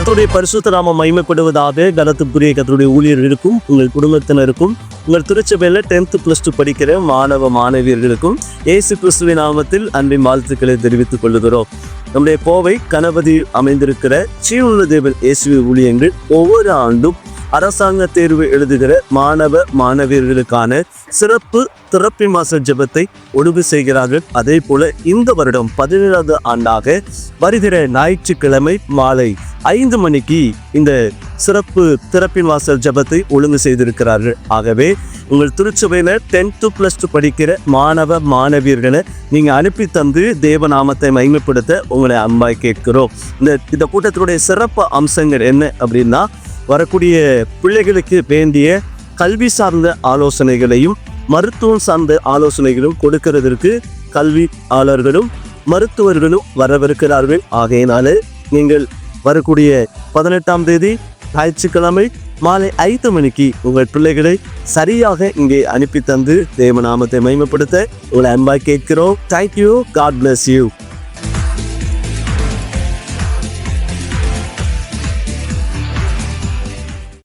கர்த்தருடைய பரிசுத்த நாமம் மகிமைப்படுவதாக. கனத்துக்குரிய கர்த்தருடைய ஊழியர்களுக்கும் உங்கள் குடும்பத்தினருக்கும் உங்கள் திருச்சபையில் 10th + 2 படிக்கிற மாணவ மாணவியர்களுக்கும் இயேசு கிறிஸ்துவின் நாமத்தில் அன்பின் வாழ்த்துக்களை தெரிவித்துக் கொள்கிறோம். நம்முடைய கோவை கணபதி அமைந்திருக்கிற ஜீவனுள்ள தேவன் இயேசுவின் ஊழியங்கள் ஒவ்வொரு ஆண்டும் அரசாங்க தேர்வு எழுதுகிற மாணவ மாணவியர்களுக்கான சிறப்பு திறப்பின் வாசல் ஜெபத்தை ஒழுங்கு செய்கிறார்கள். அதே போல இந்த வருடம் 17வது ஆண்டாக வருகிற ஞாயிற்றுக்கிழமை மாலை 5 மணிக்கு இந்த சிறப்பு திறப்பின் வாசல் ஜெபத்தை ஒழுங்கு செய்திருக்கிறார்கள். ஆகவே உங்கள் திருச்சபையில 10th + 2 படிக்கிற மாணவ மாணவியர்களை நீங்க அனுப்பி தந்து தேவநாமத்தை மகிமைப்படுத்த உங்களை அன்பாய் கேட்கிறோம். இந்த கூட்டத்தினுடைய சிறப்பு அம்சங்கள் என்ன அப்படின்னா, வரக்கூடிய பிள்ளைகளுக்கு வேண்டிய கல்வி சார்ந்த ஆலோசனைகளையும் மருத்துவம் சார்ந்த ஆலோசனைகளும் கொடுக்கிறதற்கு கல்வியாளர்களும் மருத்துவர்களும் வரவிருக்கிறார்கள். ஆகையினால நீங்கள் வரக்கூடிய 18ஆம் தேதி ஞாயிற்றுக்கிழமை மாலை 5 மணிக்கு உங்கள் பிள்ளைகளை சரியாக இங்கே அனுப்பி தந்து தேவநாமத்தை மகிமைப்படுத்த உங்களை அன்பாய் கேட்கிறோம். தேங்க்யூ. God bless you.